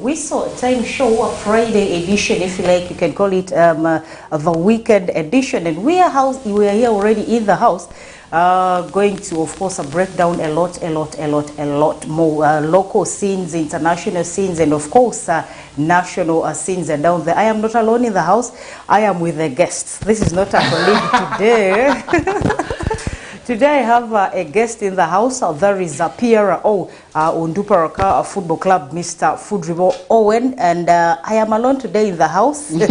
Whistle Time Show, a Friday edition, if you like. You can call it the weekend edition. And we are here already in the house, going to, of course, break down a lot more local scenes, international scenes, and of course, national scenes are down there. I am not alone in the house. I am with a guest. This is not a colleague today. Today I have a guest in the house. There is Pierre Onduparaka Football Club, Mr. Fudribo Owen, and I am alone today in the house. You're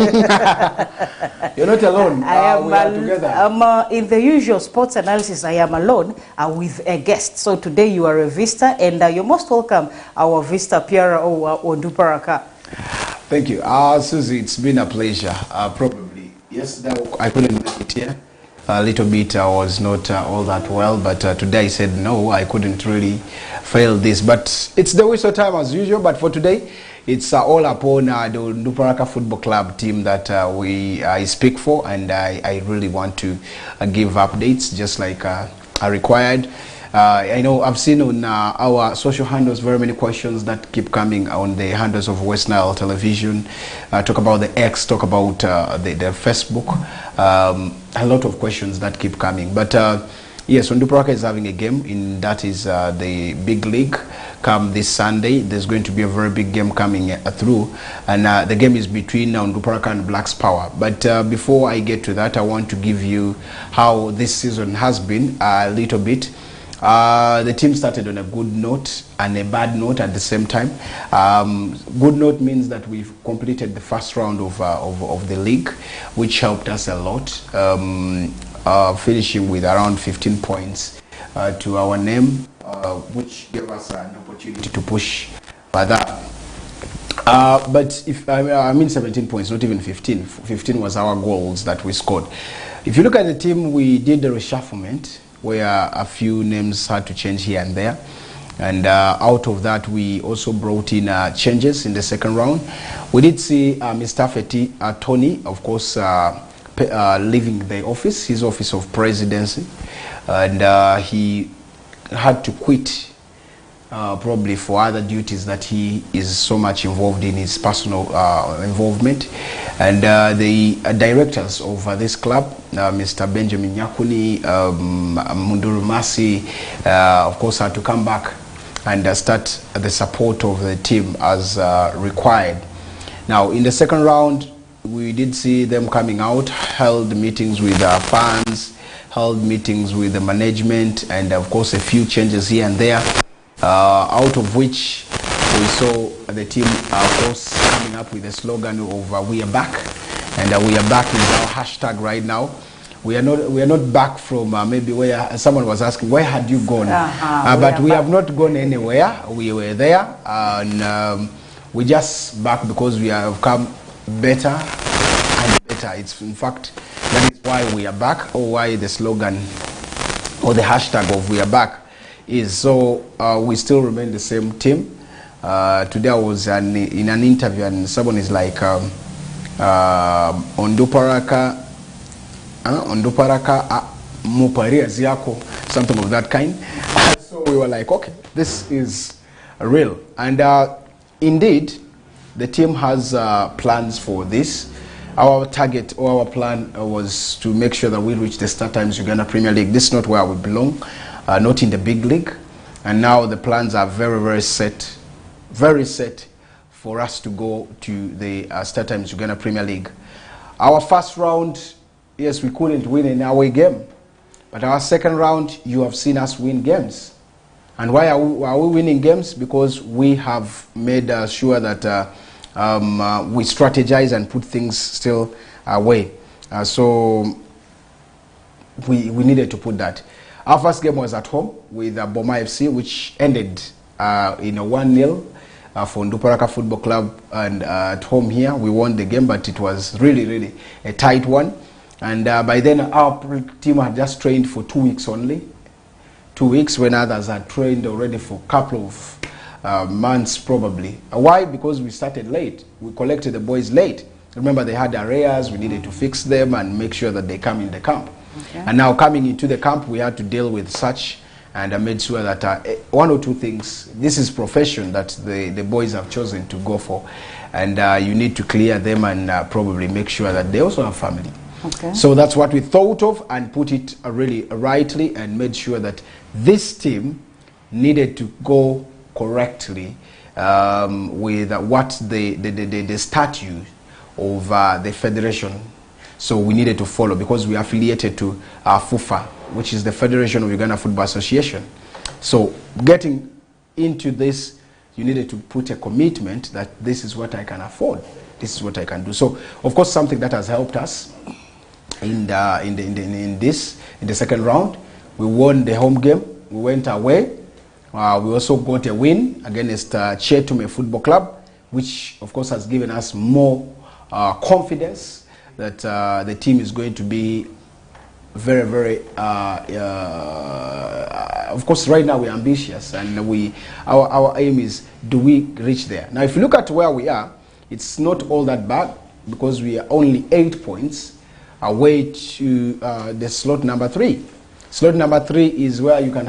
not alone. We are together. In the usual sports analysis, I am alone with a guest. So today you are a visitor, and you're most welcome, our visitor, Pierre Onduparaka. Thank you. Susie, it's been a pleasure. Probably yesterday I couldn't make it here. A little bit I was not all that well, but today I said no, I couldn't really fail this. But it's the whistle time as usual, but for today it's all upon the Onduparaka Football Club team that I speak for, and I really want to give updates just like are required. I know I've seen on our social handles very many questions that keep coming on the handles of West Nile Television. Talk about the X, talk about the Facebook. A lot of questions that keep coming. But yes, Onduparaka is having a game, that is the big league. Come this Sunday, there's going to be a very big game coming through, and the game is between Onduparaka and Blacks Power. But before I get to that, I want to give you how this season has been a little bit. The team started on a good note and a bad note at the same time. Good note means that we've completed the first round of the league, which helped us a lot, finishing with around 15 points to our name, which gave us an opportunity to push further. But if I mean 17 points, not even 15. 15 was our goals that we scored. If you look at the team, we did the reshufflement, where a few names had to change here and there, and out of that we also brought in changes in the second round. We did see Mr. Feti Tony, of course, leaving the office, his office of presidency, and he had to quit probably for other duties that he is so much involved in, his personal involvement. And the directors of this club, Mr. Benjamin Nyakuni, Munduru Masi, of course, had to come back and start the support of the team as required. Now, in the second round, we did see them coming out, held meetings with fans, held meetings with the management, and of course, a few changes here and there. Out of which we saw the team, of course, coming up with a slogan of "We are back," and "We are back" is our hashtag right now. We are not back from maybe where someone was asking, where had you gone? But we have not gone anywhere. We were there, and we just back because we have come better and better. It's in fact that is why we are back, or why the slogan or the hashtag of "We are back" is. So we still remain the same team. Today I was in an interview, and someone is like, Onduparaka Muparia Ziako, something of that kind. So we were like, okay, this is real. And indeed, the team has plans for this. Our target or our plan was to make sure that we reach the Star Times Uganda Premier League. This is not where we belong. Not in the big league, and now the plans are very set for us to go to the Star Times Uganda Premier League. Our first round, yes, we couldn't win an away game, but our second round, you have seen us win games. And why are we winning games? Because we have made sure that we strategize and put things still away. So we needed to put that. Our first game was at home with Boma FC, which ended in a 1-0 for Onduparaka Football Club. And at home here, we won the game, but it was really a tight one. And by then, our team had just trained for 2 weeks only. 2 weeks, when others had trained already for a couple of months probably. Why? Because we started late. We collected the boys late. Remember, they had areas, we needed to fix them and make sure that they come in the camp. Okay. And now coming into the camp, we had to deal with such and I made sure that one or two things, this is profession that the boys have chosen to go for, and you need to clear them and probably make sure that they also have family. Okay. So that's what we thought of and put it really rightly, and made sure that this team needed to go correctly with what the statute of the federation. So we needed to follow, because we are affiliated to FUFA, which is the Federation of Uganda Football Association. So getting into this, you needed to put a commitment that this is what I can afford, this is what I can do. So of course, something that has helped us in the second round, we won the home game. We went away. We also got a win against Chetume Football Club, which of course has given us more confidence that the team is going to be very, very, of course right now we're ambitious, and our aim is, do we reach there? Now if you look at where we are, it's not all that bad, because we are only 8 points away to the slot number 3. Slot number 3 is where you can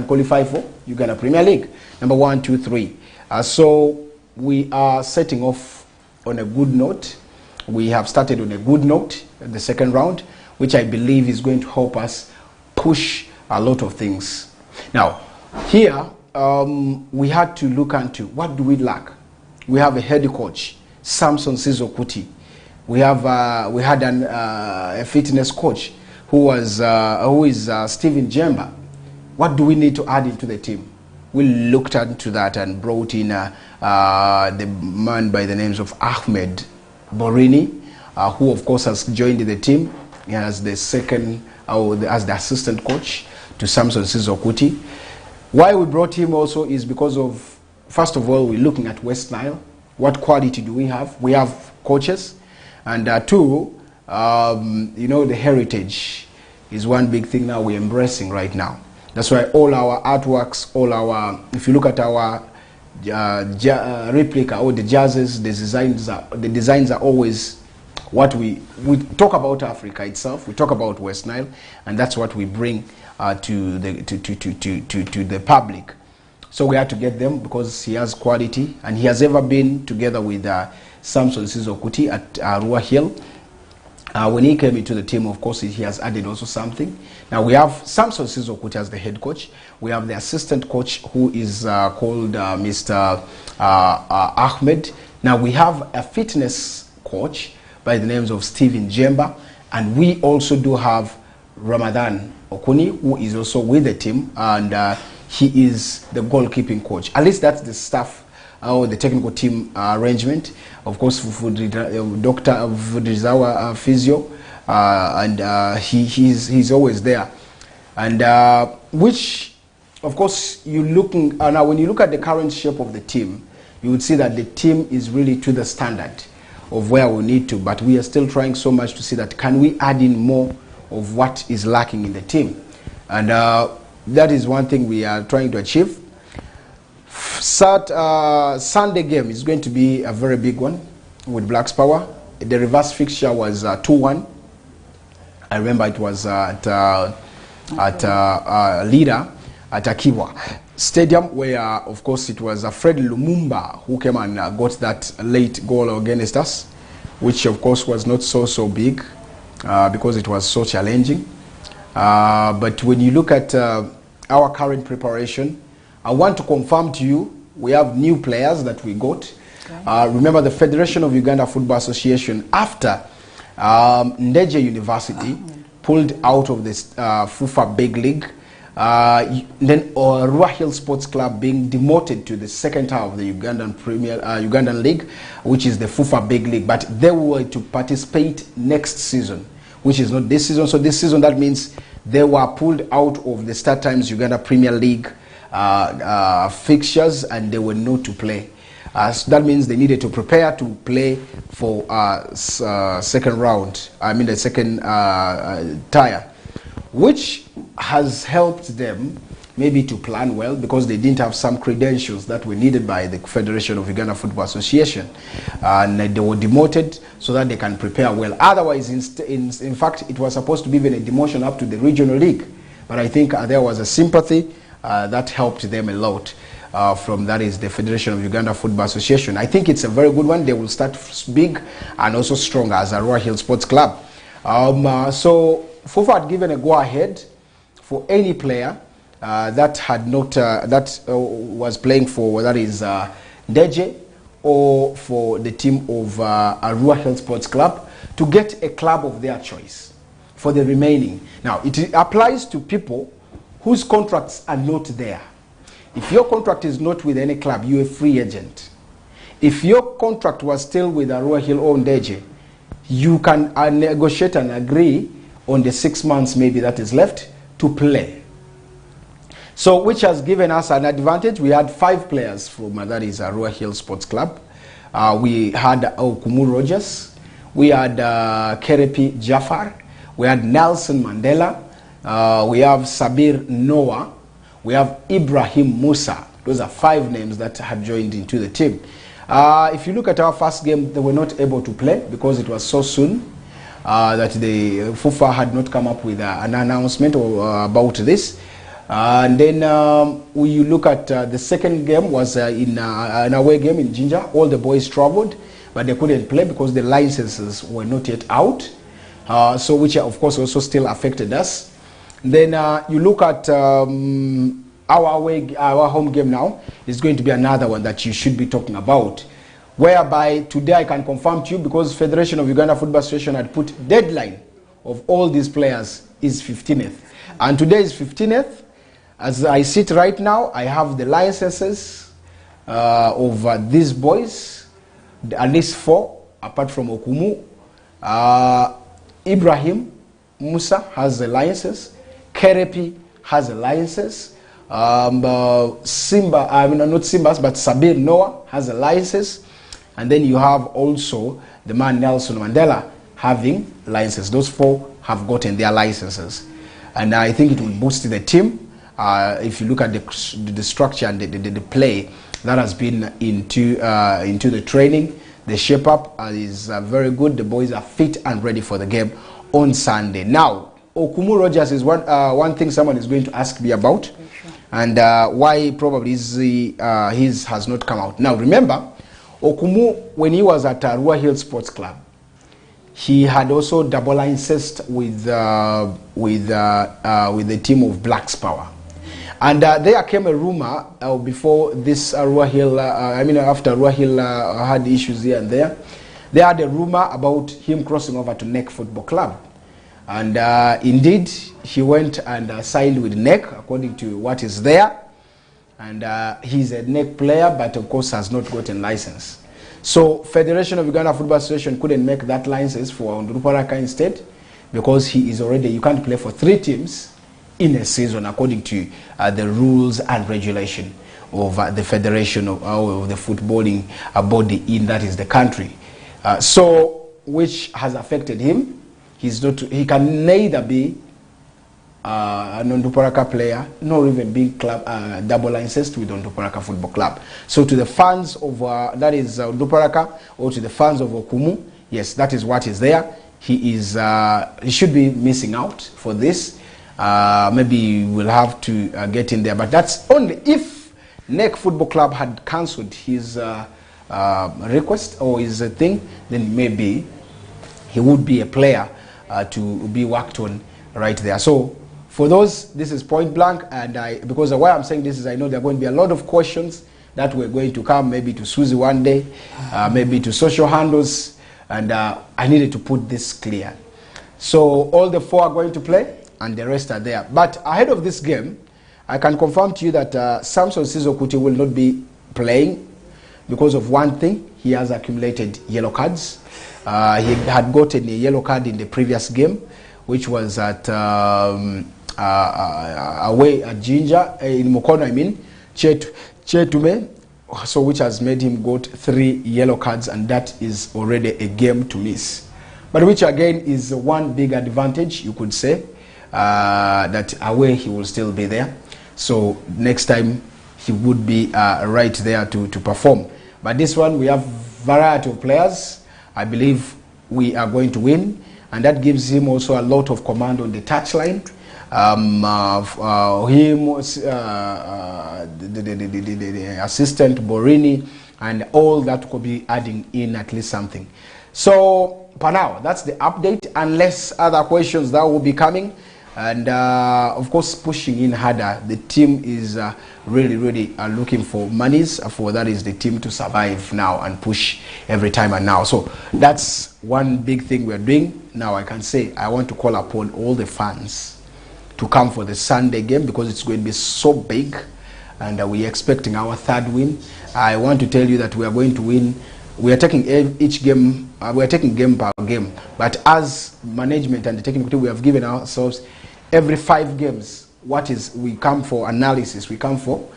qualify for Uganda Premier League, number 1, 2, 3. So we are setting off on a good note. We have started on a good note at the second round, which I believe is going to help us push a lot of things. Now, here we had to look into what do we lack. We have a head coach, Samson Sizo Kuti. We had a fitness coach who is Stephen Jemba. What do we need to add into the team? We looked into that and brought in the man by the names of Ahmed Borini, who of course has joined the team as the as the assistant coach to Samson Sizo Kuti. Why we brought him also is because of, first of all, we're looking at West Nile. What quality do we have? We have coaches, and two, you know, the heritage is one big thing now we're embracing right now. That's why all our artworks, if you look at our replica or the jerseys, the designs are always what we talk about Africa itself. We talk about West Nile, and that's what we bring to the public. So we had to get them because he has quality, and he has ever been together with Samson Sizo Kuti at Arua Hill. When he came into the team, of course, he has added also something. Now we have Samson Sizo Kuti as the head coach. We have the assistant coach, who is called Mr. Ahmed. Now we have a fitness coach by the names of Stephen Jemba, and we also do have Ramadan Okuni, who is also with the team, and he is the goalkeeping coach. At least that's the staff or the technical team arrangement. Of course, Dr. Vudrizawa Physio, and he's always there. And which, of course, you're looking, now when you look at the current shape of the team, you would see that the team is really to the standard of where we need to, but we are still trying so much to see that can we add in more of what is lacking in the team. And that is one thing we are trying to achieve. Sunday game is going to be a very big one with Blacks Power. The reverse fixture was 2-1. I remember it was at Leader at Akiwa Stadium, where of course it was Fred Lumumba who came and got that late goal against us, which of course was not so big because it was so challenging. But when you look at our current preparation, I want to confirm to you, we have new players that we got. Okay. Remember, the Federation of Uganda Football Association, after Ndeje University pulled out of this FUFA Big League, then Arua Hill Sports Club being demoted to the second tier of the Ugandan League, which is the FUFA Big League, but they were to participate next season, which is not this season. So this season, that means they were pulled out of the Star Times Uganda Premier League fixtures, and they were not to play. So that means they needed to prepare to play for second round, the second tier, which has helped them maybe to plan well, because they didn't have some credentials that were needed by the Federation of Uganda Football Association, and they were demoted so that they can prepare well. Otherwise, in fact, it was supposed to be even a demotion up to the regional league, but I think there was a sympathy that helped them a lot from, that is, the Federation of Uganda Football Association. I think it's a very good one. They will start big and also stronger as Arua Hill Sports Club. So FUFA had given a go-ahead for any player that had not was playing for, that is, Deje, or for the team of Arua Hill Sports Club, to get a club of their choice for the remaining. Now, it applies to people whose contracts are not there. If your contract is not with any club, you're a free agent. If your contract was still with Arua Hill or Deje, you can negotiate and agree on the 6 months maybe that is left to play. So, which has given us an advantage. We had 5 players from, that is, Arua Hill Sports Club. We had Okumu Rogers. We had Kerepi Jafar. We had Nelson Mandela. We have Sabir Noah. We have Ibrahim Musa. Those are 5 names that had joined into the team. If you look at our first game, they were not able to play because it was so soon that the FUFA had not come up with an announcement about this. And then you look at the second game was in an away game in Jinja. All the boys traveled, but they couldn't play because the licenses were not yet out. So which of course also still affected us. Then you look at our home game now is going to be another one that you should be talking about, whereby today I can confirm to you, because Federation of Uganda Football Association had put deadline of all these players is 15th, and today is 15th. As I sit right now, I have the licenses of these boys, at least 4 apart from Okumu. Ibrahim Musa has the licenses. Kerepi has a license. Simba, I mean not Simba, but Sabir Noah has a license. And then you have also the man Nelson Mandela having licenses. Those 4 have gotten their licenses. And I think it will boost the team. If you look at the structure and the play that has been into the training, the shape up is very good. The boys are fit and ready for the game on Sunday. Now, Okumu Rogers is one thing someone is going to ask me about, sure. And why probably his has not come out. Now remember, Okumu, when he was at Arua Hill Sports Club, he had also double licensed with the team of Blacks Power, and there came a rumor before this Arua Hill. After Arua Hill had issues here and there, they had a rumor about him crossing over to NEC Football Club. And indeed, he went and signed with NEC, according to what is there. And he's a NEC player, but of course has not gotten license. So Federation of Uganda Football Association couldn't make that license for Onduruparaka instead, because he is already, you can't play for 3 teams in a season, according to the rules and regulation of the Federation of the footballing body in, that is, the country. So, which has affected him. He can neither be an Onduparaka player nor even be club double licensed with Onduparaka Football Club. So to the fans of that is Onduparaka, or to the fans of Okumu, yes, that is what is there. He should be missing out for this. Maybe we'll have to get in there, but that's only if NEC Football Club had cancelled his request or his thing, then maybe he would be a player to be worked on right there. So for those, this is point blank, and because why I'm saying this is I know there are going to be a lot of questions that we're going to come maybe to Susie one day, maybe to social handles, and I needed to put this clear. So all the 4 are going to play and the rest are there. But ahead of this game, I can confirm to you that Samson Sizokuti will not be playing because of one thing. He has accumulated yellow cards. He had gotten a yellow card in the previous game, which was at away at Jinja, in Mukono, I mean, Chetume, so which has made him got 3 yellow cards, and that is already a game to miss. But which again is one big advantage, you could say, that away he will still be there. So next time he would be right there to perform. But this one, we have variety of players. I believe we are going to win, and that gives him also a lot of command on the touchline. him, the assistant Borini, and all that could be adding in at least something. So for now, that's the update, unless other questions that will be coming. And of course, pushing in harder. The team is really looking for monies for that is the team to survive now and push every time and now. So that's one big thing we're doing now. I can say I want to call upon all the fans to come for the Sunday game, because it's going to be so big, and we're expecting our third win. I want to tell you that we are going to win. We are taking each game, we are taking game per game, but as management and the technical team, we have given ourselves every 5 games, we come for analysis, we come for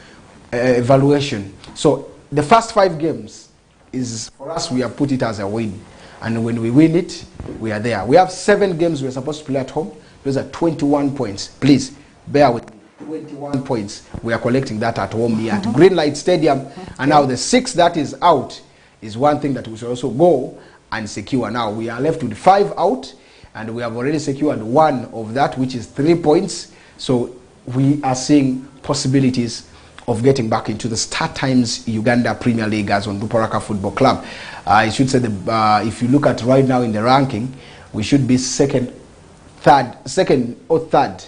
evaluation. So the first 5 games is, for us, we have put it as a win. And when we win it, we are there. We have 7 games we're supposed to play at home. Those are 21 points. Please, bear with me. 21 points. We are collecting that at home here at Greenlight Stadium. And now the 6 that is out is one thing that we should also go and secure. Now we are left with 5 out, and we have already secured 1 of that, which is 3 points. So we are seeing possibilities of getting back into the Star Times Uganda Premier League as Onduparaka Football Club. I should say if you look at right now in the ranking, we should be second or third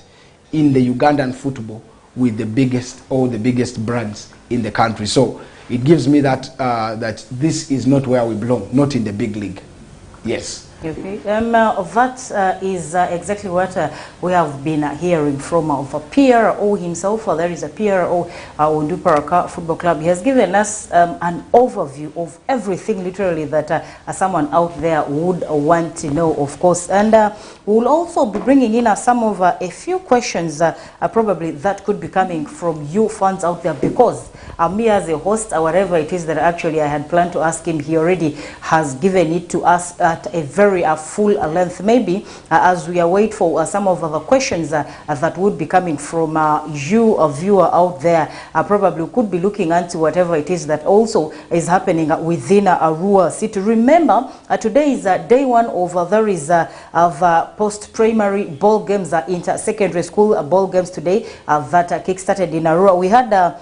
in the Ugandan football with the biggest brands in the country. So it gives me that that this is not where we belong, not in the big league. Yes. Okay. That is exactly what we have been hearing from PRO himself. There is a PRO, Onduparaka Football Club. He has given us an overview of everything, literally, that someone out there would want to know, of course. And we'll also be bringing in some of a few questions probably that could be coming from you fans out there, because me as a host, or whatever it is that actually I had planned to ask him, he already has given it to us at a very full length. Maybe as we await for some of the questions that would be coming from you, a viewer out there, probably could be looking into whatever it is that also is happening within Arua City. Remember, today is day 1 of there is of post-primary ball games, inter-secondary school ball games today that kick-started in Arua. We had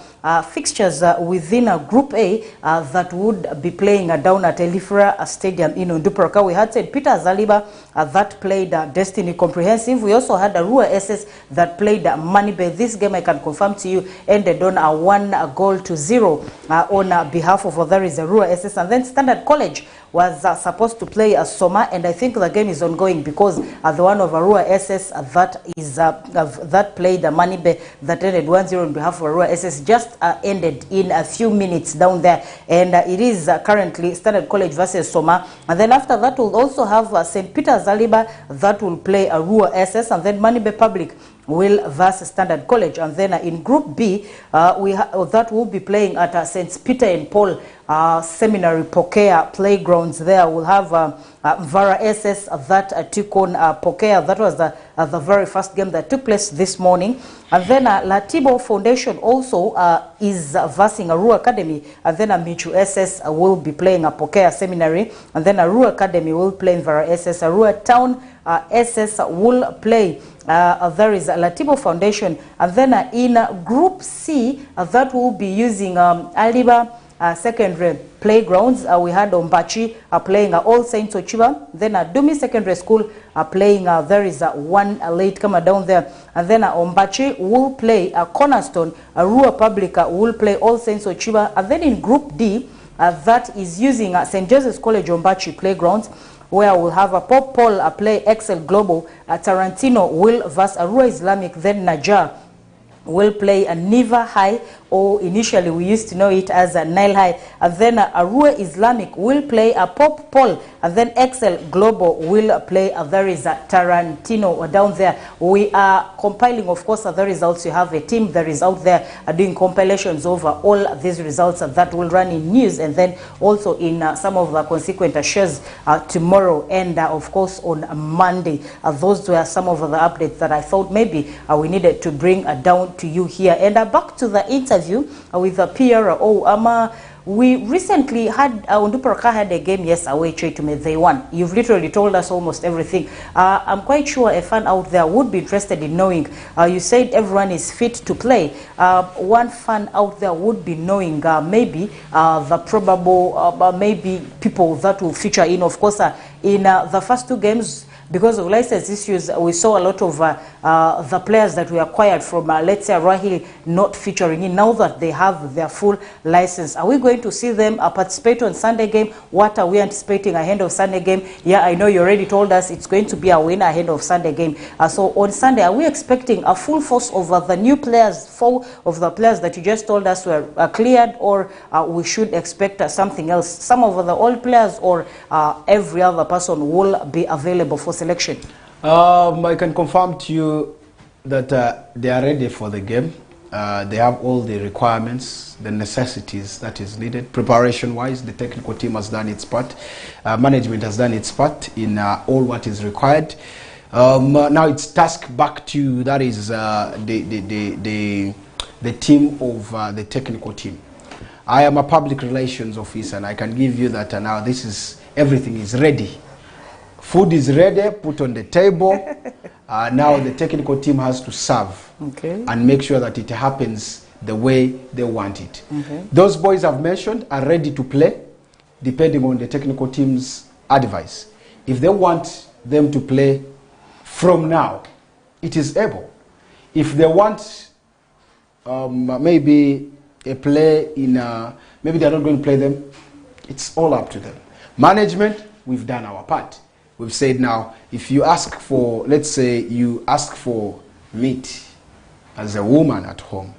fixtures within Group A that would be playing down at Elifra Stadium in Onduparaka. We had St. Peter Zaliba that played Destiny Comprehensive. We also had Arua SS that played Manibe. This game, I can confirm to you, ended on a 1-0 on behalf of there is Arua SS. And then Standard College was supposed to play Soma, and I think the game is ongoing because the one of Arua SS that played Manibe that ended 1-0 on behalf of Arua SS just ended in a few minutes down there, and it is currently Standard College versus Soma. And then after that, we'll also have St. Peter Zaliba that will play Arua SS, and then Manibe Public will versus Standard College. And then in Group B, that will be playing at St. Peter and Paul Seminary Pokea Playgrounds. There we'll have Vara SS that took on Pokea. That was the very first game that took place this morning. And then Latibo Foundation also is versing Arua Academy. And then Michu SS will be playing Pokea Seminary. And then Arua Academy will play Vara SS. Arua Town SS will play there is Latibo Foundation. And then in Group C, that will be using Aliba Secondary Playgrounds. We had Ombachi playing All Saints Ochiba. Then Dumi Secondary School playing there is one late comer down there. And then Ombachi will play Cornerstone. Arua Public will play All Saints Ochiba. And then in Group D, that is using St. Joseph's College Ombachi Playgrounds, where we'll have a Pop Paul play Excel Global. Tarantino will verse Arua Islamic. Then Najar will play a Niva High, or initially we used to know it as a Nile High. And then Arua Islamic will play a Pop Paul, and then Excel Global will play there is a Tarantino down there. We are compiling, of course, the results. You have a team that is out there doing compilations over all these results that will run in news, and then also in some of the consequent shares tomorrow, and of course on Monday. Those were some of the updates that I thought maybe we needed to bring down to you here. And back to the interview with the PRO. We recently had, Onduparaka had a game, yes, away Chetume, they won. You've literally told us almost everything. I'm quite sure a fan out there would be interested in knowing, you said everyone is fit to play. One fan out there would be knowing maybe the probable, maybe people that will feature in, of course, in the first two games. Because of license issues, we saw a lot of the players that we acquired from, let's say, Rahil not featuring in. Now that they have their full license, are we going to see them participate on Sunday game? What are we anticipating ahead of Sunday game? Yeah, I know you already told us it's going to be a win ahead of Sunday game. So on Sunday, are we expecting a full force of the new players, 4 of the players that you just told us were cleared, or we should expect something else? Some of the old players or every other person will be available for selection? I can confirm to you that they are ready for the game. They have all the requirements, the necessities that is needed. Preparation-wise, the technical team has done its part. Management has done its part in all what is required. Now it's task back to, that is the team of the technical team. I am a public relations officer, and I can give you that now this is, everything is ready. Food is ready, put on the table. Now the technical team has to serve and make sure that it happens the way they want it. Those boys I've mentioned are ready to play, depending on the technical team's advice. If they want them to play from now, it is able. If they want maybe a play in, maybe they're not going to play them, it's all up to them. Management, we've done our part. We've said now, if you ask for, let's say you ask for meat as a woman at home,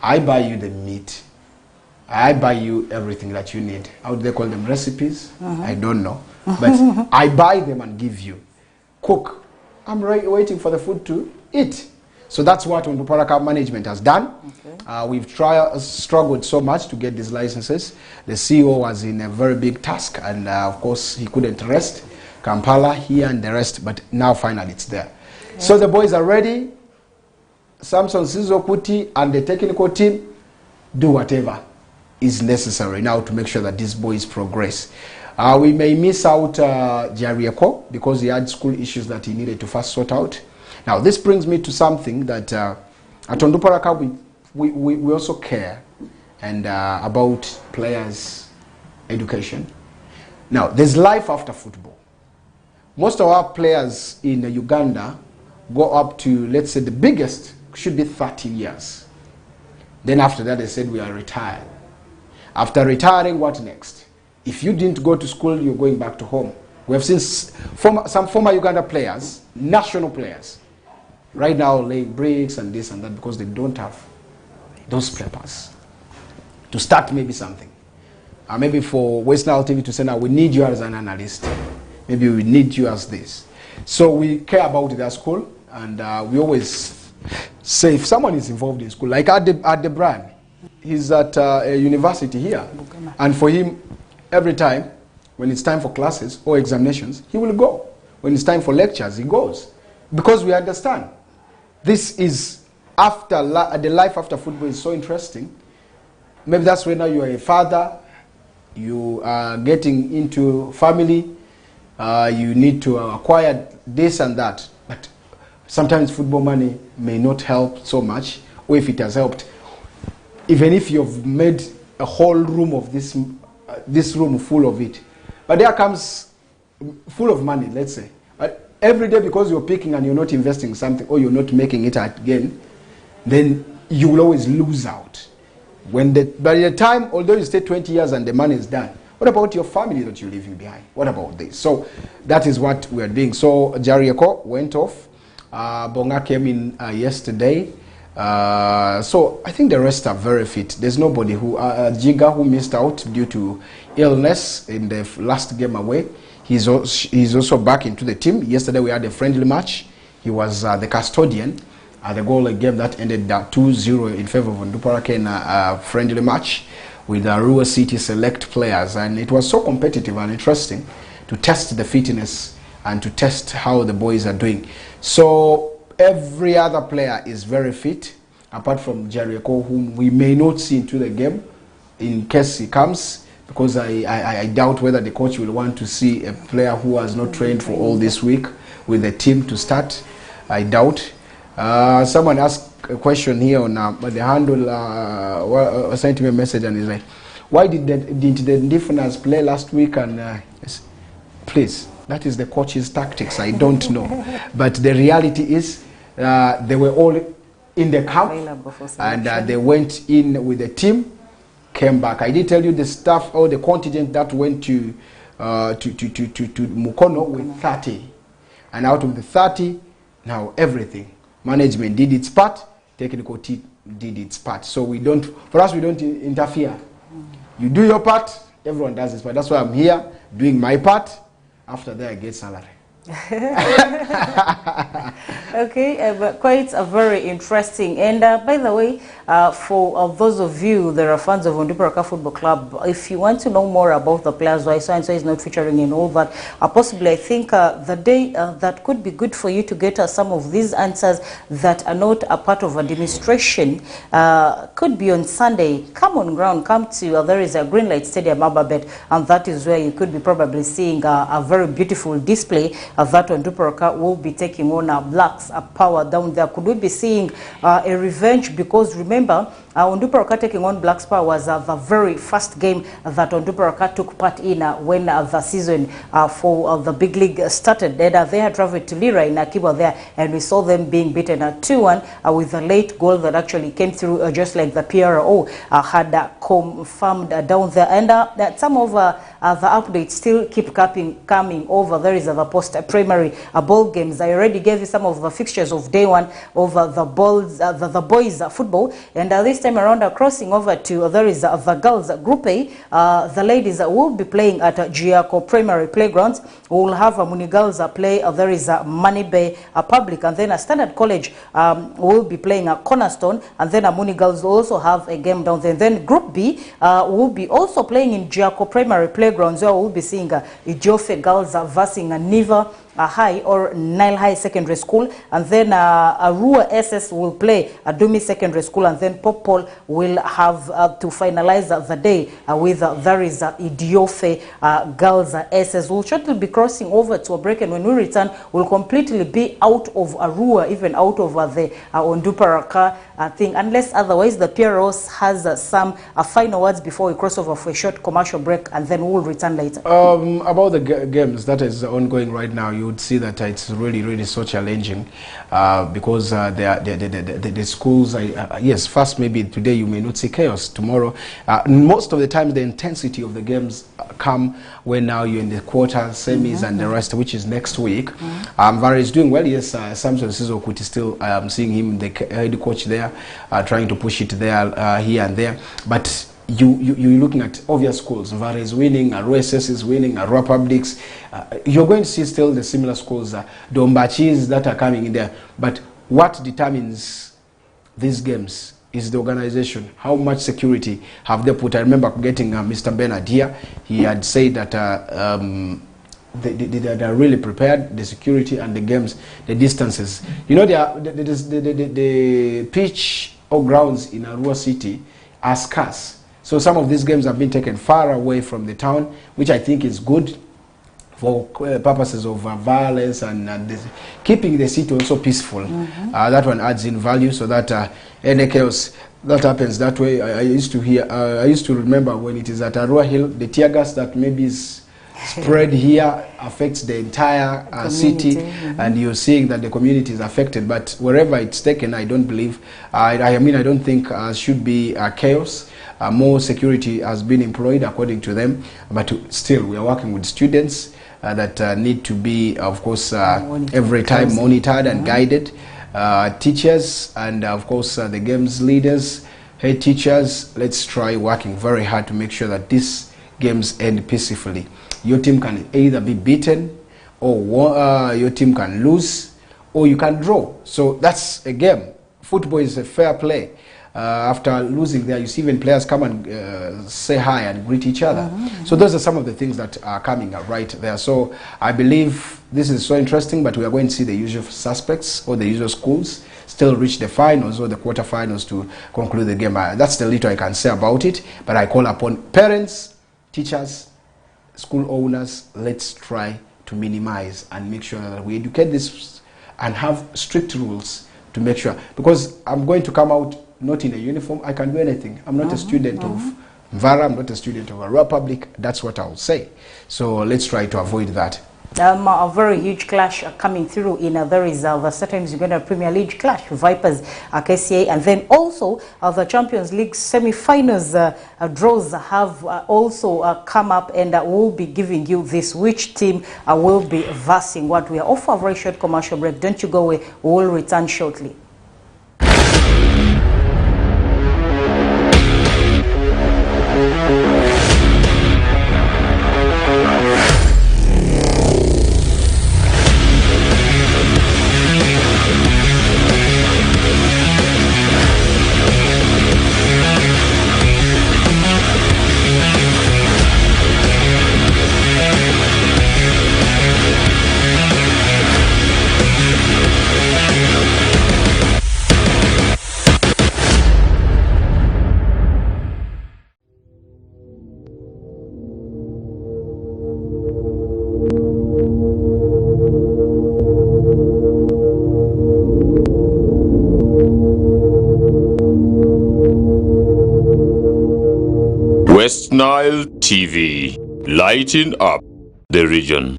I buy you the meat. I buy you everything that you need. How do they call them? Recipes? I don't know. But I buy them and give you. Cook. I'm waiting for the food to eat. So that's what Onduparaka management has done. We've struggled so much to get these licenses. The CEO was in a very big task, and of course he couldn't rest. Kampala, here and the rest, but now finally it's there. So the boys are ready. Samson Sizokuti and the technical team do whatever is necessary now to make sure that these boys progress. We may miss out Jarieko because he had school issues that he needed to first sort out. Now this brings me to something that at Onduparaka we also care and about players' education. Now there's life after football. Most of our players in Uganda go up to, let's say, the biggest should be 13 years. Then after that, they said, we are retired. After retiring, what next? If you didn't go to school, you're going back to home. We have seen some former Uganda players, national players, right now laying bricks and this and that because they don't have those papers to start maybe something. Maybe for West Nile TV to say, now we need you as an analyst. Maybe we need you as this. So we care about their school, and we always say if someone is involved in school, like at the brand, he's at a university here, and for him, every time when it's time for classes or examinations, he will go. When it's time for lectures, he goes, because we understand this is after the life after football is so interesting. Maybe that's when now you are a father, you are getting into family. You need to acquire this and that, but sometimes football money may not help so much, or if it has helped, even if you've made a whole room of this room full of it, but there comes full of money, let's say, but every day because you're picking and you're not investing something or you're not making it again, then you will always lose out. By the time, although you stay 20 years and the money is done, what about your family that you're leaving behind? What about this? So that is what we are doing. So Jarieko went off. Bonga came in yesterday. So I think the rest are very fit. There's nobody who, Jiga, who missed out due to illness in the last game away. He's also back into the team. Yesterday we had a friendly match. He was the custodian at the goal game that ended 2-0 in favor of Onduparaka in a friendly match with Arua City select players, and it was so competitive and interesting to test the fitness and to test how the boys are doing. So every other player is very fit, apart from Jarieko, whom we may not see into the game in case he comes, because I doubt whether the coach will want to see a player who has not trained for all this week with the team to start. I doubt. Someone asked a question here on the handle, sent me a message and he's like, why did the Defenders play last week? And please, that is the coach's tactics. I don't know. But the reality is they were all in the camp and they went in with the team, came back. I did tell you the staff or the contingent that went to Mukono with 30. And out of the 30, now everything. Management did its part, technical team did its part. So we don't interfere. You do your part, everyone does his part. That's why I'm here doing my part. After that, I get salary. Okay, but quite very interesting. And by the way, for those of you that are fans of Ondupuraka Football Club, if you want to know more about the players, why so-and-so is not featuring in all that, possibly I think the day that could be good for you to get some of these answers that are not a part of administration could be on Sunday. Come on ground, come to, there is a Greenlight Stadium, Ababet, and that is where you could be probably seeing a very beautiful display that Ondupuraka will be taking on Blacks power down there. Could we be seeing a revenge? Because remember, Ondupuraka taking on Blacks power was the very first game that Ondupuraka took part in when the season for the big league started. They had traveled to Lira in Akiba there, and we saw them being beaten 2-1 with a late goal that actually came through just like the PRO had confirmed down there. And some of the updates still keep coming over. There is the post-primary ball games. I already gave you some of the fixtures of day one of the boys football, and this time around crossing over to there is the girls Group A. The ladies will be playing at Giaco Primary Playgrounds. We will have Muni Girls play. There is Money Bay Public, and then a Standard College will be playing Cornerstone, and then Muni Girls will also have a game down there. And then Group B will be also playing in Giaco Primary Playgrounds, where we'll be seeing Idiofe Girls versus Niva High or Nile High Secondary School, and then Arua SS will play Adumi Secondary School, and then Popol will have to finalize the day with there is Idiofe Girls SS. We'll shortly be crossing over to a break, and when we return, we'll completely be out of Arua, even out of the Ondupuraka thing, unless otherwise the PROs has some final words before we cross over for a short commercial break, and then we'll return later. About the games that is ongoing right now, you would see that it's really so challenging because the schools, yes, first maybe today you may not see chaos. Tomorrow, most of the time the intensity of the games come when now you're in the quarters, semis, and the rest, which is next week. Vara is doing well. Yes, Samson Sizokuti still, I'm seeing him, the head coach there, trying to push it there, here and there, but you're looking at obvious schools. Vara is winning, RSS is winning, Arua Publics. You're going to see still the similar schools, Dombachis that are coming in there. But what determines these games is the organization. How much security have they put? I remember getting Mr. Bernard here. He had said that they are really prepared, the security and the games, the distances. You know, the pitch or grounds in Arua City are scarce. So some of these games have been taken far away from the town, which I think is good for purposes of violence and keeping the city also peaceful. That one adds in value, so that any chaos that happens that way. I used to remember when it is at Arua Hill, the tear gas that maybe is spread here affects the entire city, and you're seeing that the community is affected. But wherever it's taken, I don't believe, I don't think should be chaos. More security has been employed according to them, but still we are working with students that need to be, of course, every time monitored and guided. Teachers and of course the games leaders, head teachers, let's try working very hard to make sure that these games end peacefully. Your team can either be beaten, or your team can lose, or you can draw. So that's a game. Football is a fair play. After losing there, you see even players come and say hi and greet each other. So those are some of the things that are coming right there. So I believe this is so interesting, but we are going to see the usual suspects or the usual schools still reach the finals or the quarterfinals to conclude the game. That's the little I can say about it, but I call upon parents, teachers, school owners, let's try to minimize and make sure that we educate this and have strict rules to make sure, because I'm going to come out not in a uniform, I can do anything. I'm not a student of Mvara, I'm not a student of a Republic, that's what I'll say. So let's try to avoid that. A very huge clash coming through in there is the certain Uganda Premier League clash, Vipers, KCA, and then also the Champions League semi-finals draws have also come up, and we'll be giving you this, which team will be versing what. We are off a very short commercial break. Don't you go away, we'll return shortly. West Nile TV, lighting up the region.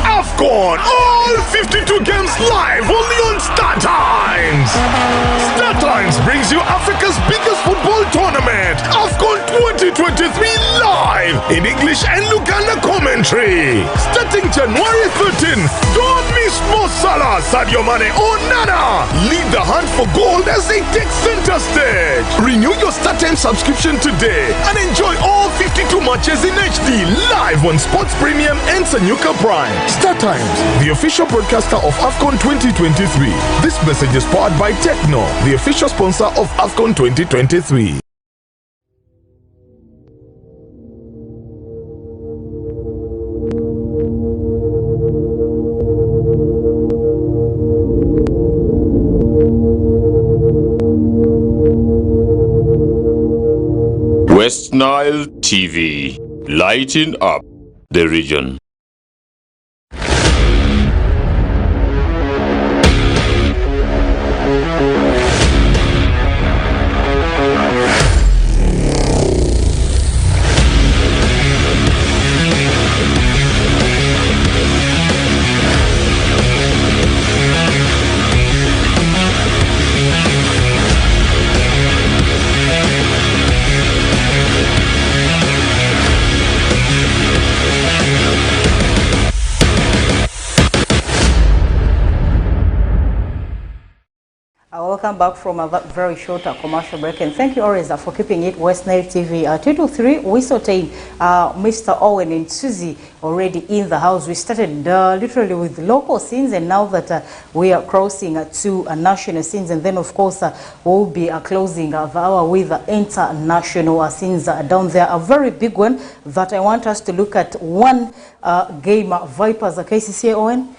AFCON, all 52 games live only on StarTimes. StarTimes brings you Africa's biggest football tournament, AFCON 2023, live in English and Luganda commentary. Starting January 13th, don't miss Mo Salah, Sadio Mane or Nana. Lead the hunt for gold as they take center stage. Renew your StarTimes subscription today and enjoy all 52 matches in HD live on Sports Premium and Sanyuka Prime. StarTimes, the official broadcaster of AFCON 2023. This message is powered by Techno, the official sponsor of AFCON 2023. West Nile TV, lighting up the region. Welcome back from a very short commercial break, and thank you always for keeping it West Nile TV. 2 to 3, we sorted Mr. Owen and Susie already in the house. We started literally with local scenes, and now that we are crossing to national scenes, and then of course we'll be closing the hour with international scenes down there. A very big one that I want us to look at. One game, Vipers KCCA, Owen.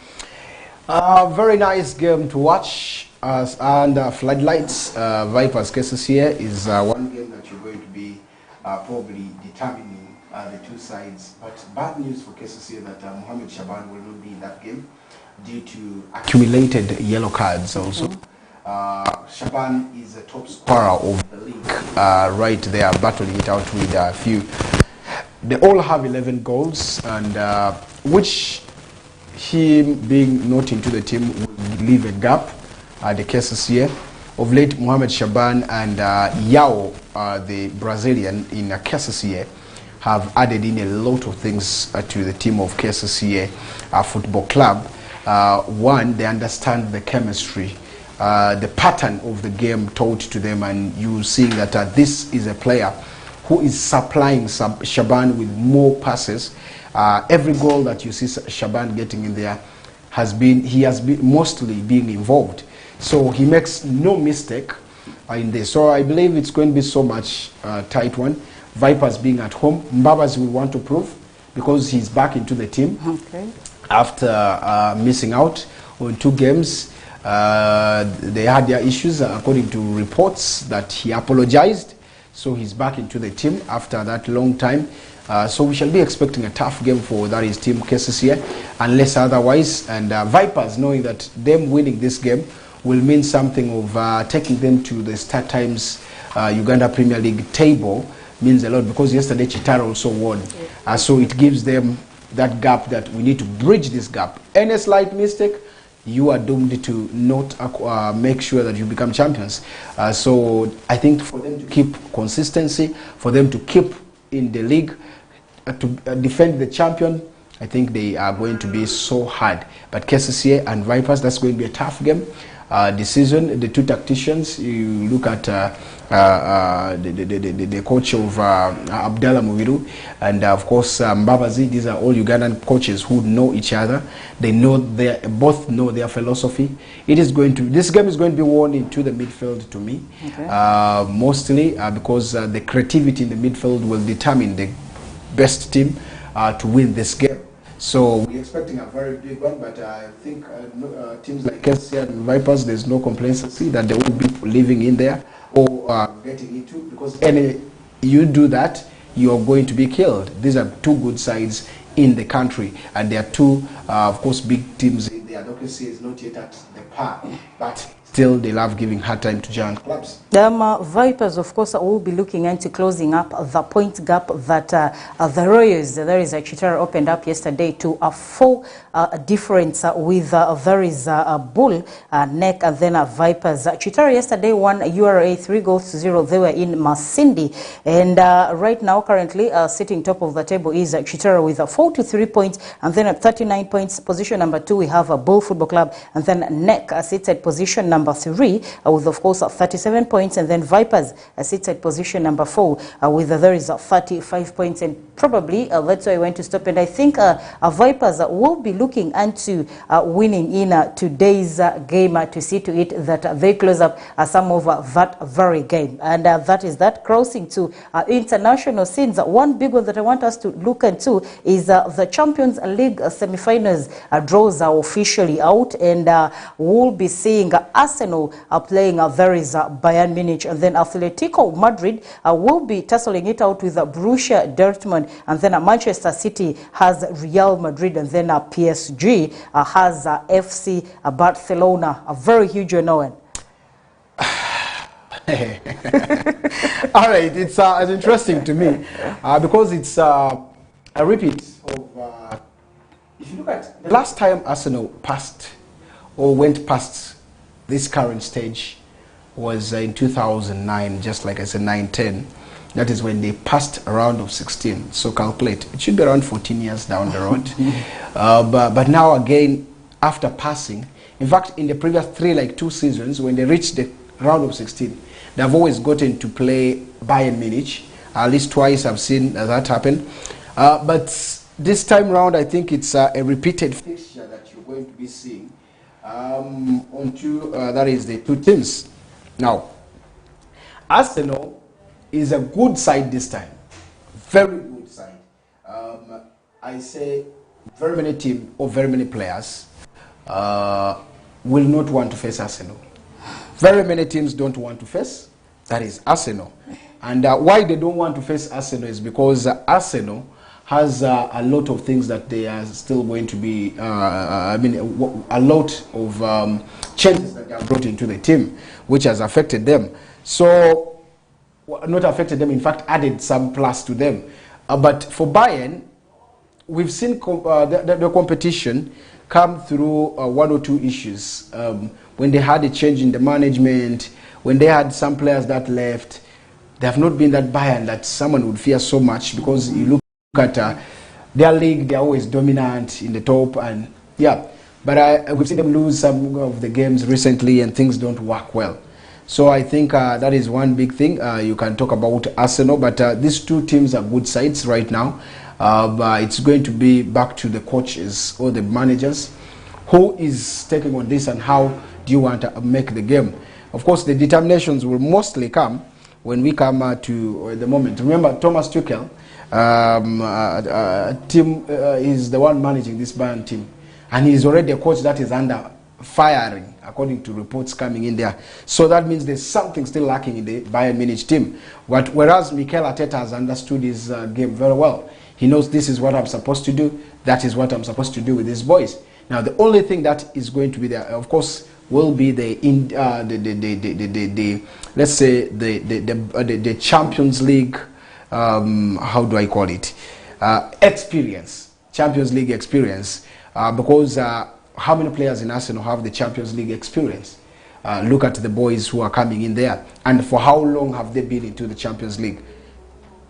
Very nice game to watch. And Floodlights Vipers KCCA is one game that you're going to be probably determining the two sides. But bad news for KCCA that Mohamed Shaban will not be in that game due to accumulated yellow cards also. Shaban is the top scorer of the league right there, battling it out with a few. They all have 11 goals, and which him being not into the team will leave a gap. The KCCA. Of late, Mohamed Shaban and Yao, the Brazilian in KCCA, have added in a lot of things to the team of KCCA Football Club. One, they understand the chemistry, the pattern of the game taught to them, and you seeing that this is a player who is supplying Shaban with more passes. Every goal that you see Shaban getting in there he has been mostly being involved. So he makes no mistake in this. So I believe it's going to be so much tight one. Vipers being at home, Mbabas will want to prove because he's back into the team after missing out on 2 games. They had their issues according to reports that he apologized. So he's back into the team after that long time. So we shall be expecting a tough game for that is team KCCA unless otherwise. And Vipers, knowing that them winning this game will mean something of taking them to the Start Times Uganda Premier League table means a lot, because yesterday Chitara also won. So it gives them that gap that we need to bridge this gap. Any slight mistake, you are doomed to not make sure that you become champions. So I think for them to keep consistency, for them to keep in the league, to defend the champion, I think they are going to be so hard. But KCCA and Vipers, that's going to be a tough game. Decision, the two tacticians, you look at the coach of Abdallah Muviru and of course Mbabazi. These are all Ugandan coaches who know each other. They know both know their philosophy. This game is going to be won into the midfield to me, mostly because the creativity in the midfield will determine the best team to win this game. So we're expecting a very big one, but I think teams like KCCA and Vipers, there's no complacency that they will be living in there or getting into, because you do that, you're going to be killed. These are 2 good sides in the country, and there are 2, of course, big teams in there. KCCA is not yet at the par, but still they love giving hard time to giant clubs. Vipers, of course, will be looking into closing up the point gap that the Royals, there is a Chitara opened up yesterday to a 4 difference with there is a Bull, Neck, and then a Vipers. Chitara yesterday won URA 3-0. They were in Masindi, and right now currently sitting top of the table is Chitara with 43 points, and then at 39 points. Position number 2 we have a Bull Football Club, and then Neck sits at position number 3 with of course 37 points, and then Vipers sits at position number 4 with there is 35 points, and probably that's why I went to stop. And I think Vipers will be looking into winning in today's game to see to it that they close up some of that very game. And that is that. Crossing to international scenes, one big one that I want us to look into is the Champions League semi-finals draws are officially out, and we'll be seeing Arsenal are playing. There is Bayern Munich, and then Atletico Madrid will be tussling it out with Borussia Dortmund, and then Manchester City has Real Madrid, and then PSG has FC Barcelona. A very huge one, Owen. All right, it's interesting to me because it's a repeat of. If you look at the last time Arsenal passed or went past this current stage was in 2009, just like I said, 9-10. That is when they passed a round of 16. So calculate, it should be around 14 years down the road. But now again, after passing, in fact, in the previous 2 seasons, when they reached the round of 16, they've always gotten to play Bayern Munich. At least twice I've seen that happen. But this time round, I think it's a repeated fixture that you're going to be seeing that is the 2 teams. Now, Arsenal is a good side this time. Very good side. I say very many teams or very many players will not want to face Arsenal. Very many teams don't want to face, that is Arsenal. And why they don't want to face Arsenal is because Arsenal has a lot of things that they are still going to be, a lot of changes that they have brought into the team, which has affected them. So, not affected them, in fact, added some plus to them. But for Bayern, we've seen the competition come through 1 or 2 issues. When they had a change in the management, when they had some players that left, they have not been that Bayern that someone would fear so much, because you look at their league, they're always dominant in the top, and yeah. But we've seen them lose some of the games recently, and things don't work well. So I think that is one big thing. You can talk about Arsenal, but these 2 teams are good sides right now. But it's going to be back to the coaches or the managers who is taking on this, and how do you want to make the game. Of course, the determinations will mostly come when we come to the moment. Remember, Thomas Tuchel is the one managing this Bayern team, and he is already a coach that is under firing, according to reports coming in there. So that means there's something still lacking in the Bayern Munich team. But whereas Mikel Arteta has understood his game very well, he knows this is what I'm supposed to do, that is what I'm supposed to do with these boys. Now, the only thing that is going to be there, of course, will be the let's say the Champions League. How do I call it? Experience, Champions League experience, because how many players in Arsenal have the Champions League experience? Look at the boys who are coming in there, and for how long have they been into the Champions League?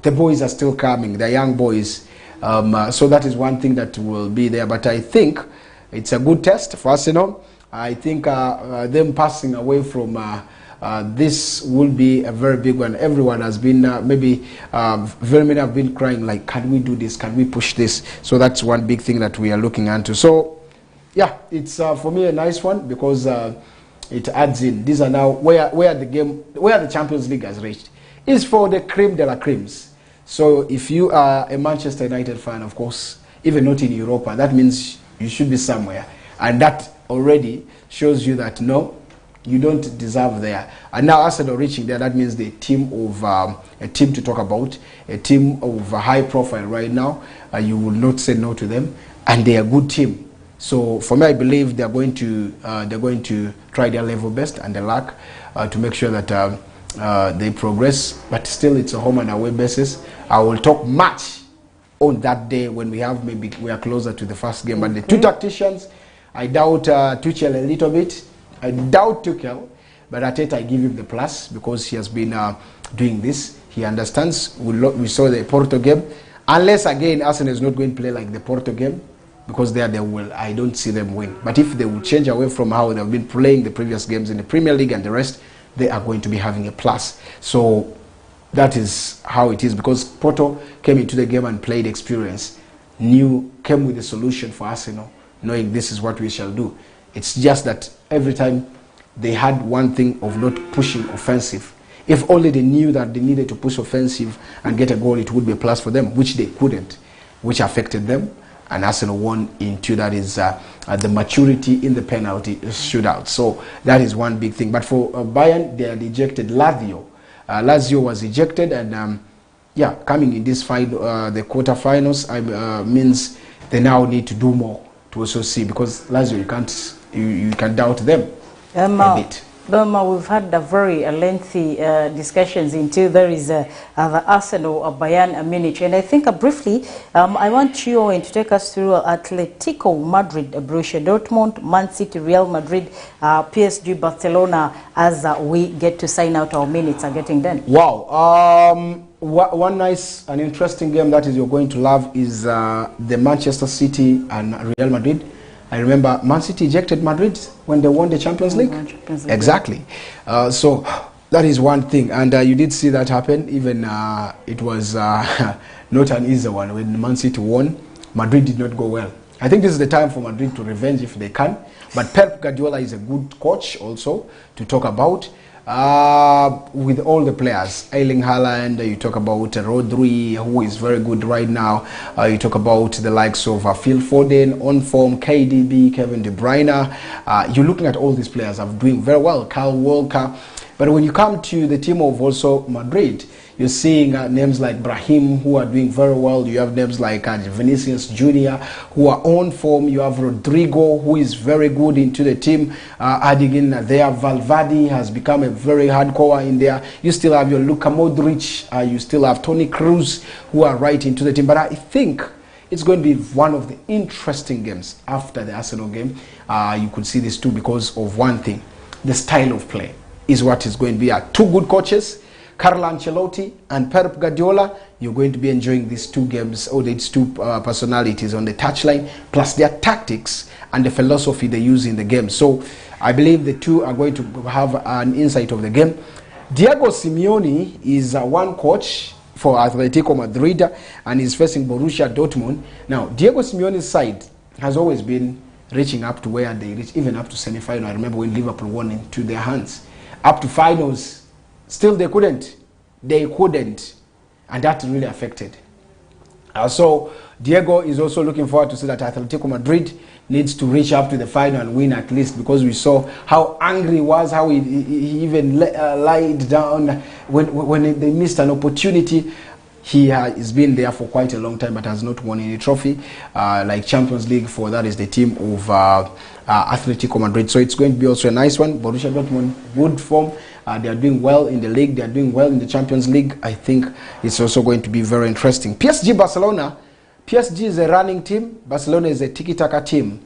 The boys are still coming, the young boys. So that is one thing that will be there. But I think it's a good test for Arsenal. I think them passing away from this will be a very big one. Everyone has been very many have been crying like, can we do this? Can we push this? So that's one big thing that we are looking into. So yeah, it's for me a nice one, because it adds in. These are now where the Champions League has reached is for the creme de la cremes. So if you are a Manchester United fan, of course, even not in Europa, that means you should be somewhere, and that already shows you that no, you don't deserve there. And now Arsenal reaching there, that means the team of a team to talk about, a team of a high profile right now. You will not say no to them, and they are a good team. So for me, I believe they're going to try their level best and their luck to make sure that they progress. But still, it's a home and away basis. I will talk much on that day when we are closer to the first game. But the 2 tacticians, I doubt Tuchel a little bit. I doubt Tuchel, but Arteta, I give him the plus, because he has been doing this. He understands. We saw the Porto game. Unless, again, Arsenal is not going to play like the Porto game, because I don't see them win. But if they will change away from how they've been playing the previous games in the Premier League and the rest, they are going to be having a plus. So that is how it is, because Porto came into the game and played experience, came with a solution for Arsenal, knowing this is what we shall do. It's just that every time they had one thing of not pushing offensive. If only they knew that they needed to push offensive and get a goal, it would be a plus for them, which they couldn't, which affected them. and Arsenal won in 2. That is the maturity in the penalty shootout. So that is one big thing. But for Bayern, they had ejected Lazio. Lazio was ejected, and yeah, coming in this final, the quarterfinals, means they now need to do more to also see, because Lazio, you can doubt them a bit. We've had a very lengthy discussions into there is the Arsenal Bayern Munich, and I think briefly I want you Owen to take us through Atletico Madrid, Borussia Dortmund, Man City, Real Madrid, PSG, Barcelona, as we get to sign out our minutes are getting done. Wow. One nice and interesting game that is you're going to love is the Manchester City and Real Madrid. I remember Man City ejected Madrid when they won the Champions League. Exactly. So that is one thing. And you did see that happen. Even it was not an easy one. When Man City won, Madrid did not go well. I think this is the time for Madrid to revenge if they can. But Pep Guardiola is a good coach also to talk about. With all the players, Erling Haaland, you talk about Rodri, who is very good right now. You talk about the likes of Phil Foden, on form, KDB, Kevin De Bruyne. You're looking at all these players are doing very well, Kyle Walker. But when you come to the team of also Madrid, you're seeing names like Brahim, who are doing very well. You have names like Vinicius Jr., who are on form. You have Rodrigo, who is very good into the team. Adding in there, Valverde has become a very hardcore in there. You still have your Luka Modric. You still have Toni Kroos, who are right into the team. But I think it's going to be one of the interesting games after the Arsenal game. You could see this too because of one thing. The style of play is what is going to be. Two good coaches, Carlo Ancelotti and Pep Guardiola. You're going to be enjoying these two games, or these two personalities on the touchline, plus their tactics and the philosophy they use in the game. So I believe the two are going to have an insight of the game. Diego Simeone is one coach for Atletico Madrid and is facing Borussia Dortmund. Now, Diego Simeone's side has always been reaching up to where they reach, even up to semi-final. I remember when Liverpool won into their hands. Up to finals, still they couldn't. And that really affected. So Diego is also looking forward to see that Atletico Madrid needs to reach up to the final and win at least, because we saw how angry he was, how he even lied down when they missed an opportunity. He has been there for quite a long time but has not won any trophy like Champions League for that is the team of Atletico Madrid. So it's going to be also a nice one. Borussia Dortmund, good form. They are doing well in the league. They are doing well in the Champions League. I think it's also going to be very interesting. PSG Barcelona. PSG is a running team. Barcelona is a tiki-taka team.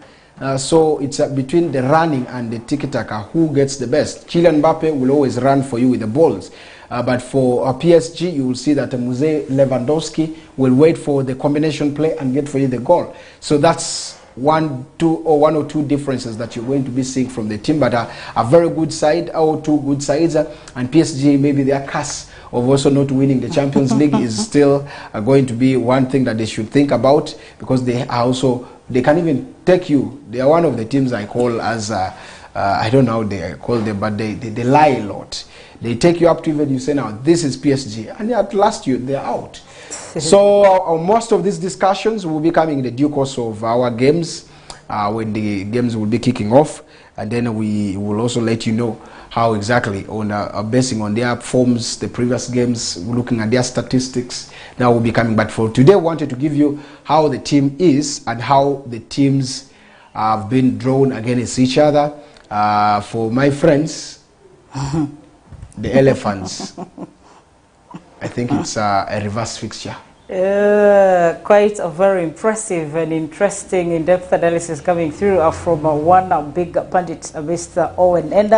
So it's between the running and the tiki-taka, who gets the best. Kylian Mbappe will always run for you with the balls. But for PSG, you will see that Muse Lewandowski will wait for the combination play and get for you the goal. So that's one or two differences that you're going to be seeing from the team. But a very good side, or two good sides. And PSG, maybe their curse of also not winning the Champions League is still going to be one thing that they should think about, because they are also, they can even take you. They are one of the teams I call as, I don't know how they call them, but they lie a lot. They take you up to even you say, now, this is PSG. And at last they're out. So most of these discussions will be coming in the due course of our games, when the games will be kicking off. And then we will also let you know how exactly, on basing on their forms, the previous games, looking at their statistics, that will be coming. But for today, I wanted to give you how the team is and how the teams have been drawn against each other. For my friends, the Elephants, I think it's a reverse fixture. Quite a very impressive and interesting in-depth analysis coming through from one big pundit, Mr. Owen. And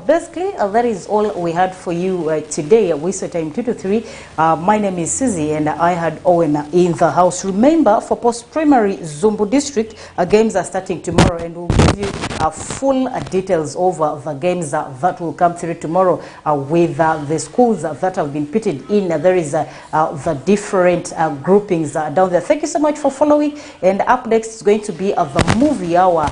basically, that is all we had for you today. We saw time 2 to 3. My name is Susie, and I had Owen in the house. Remember, for post-primary Zumbu district, games are starting tomorrow, and we'll give you full details over the games that will come through tomorrow with the schools that have been pitted in. There is the different groupings down there. Thank you so much for following, and up next is going to be the movie hour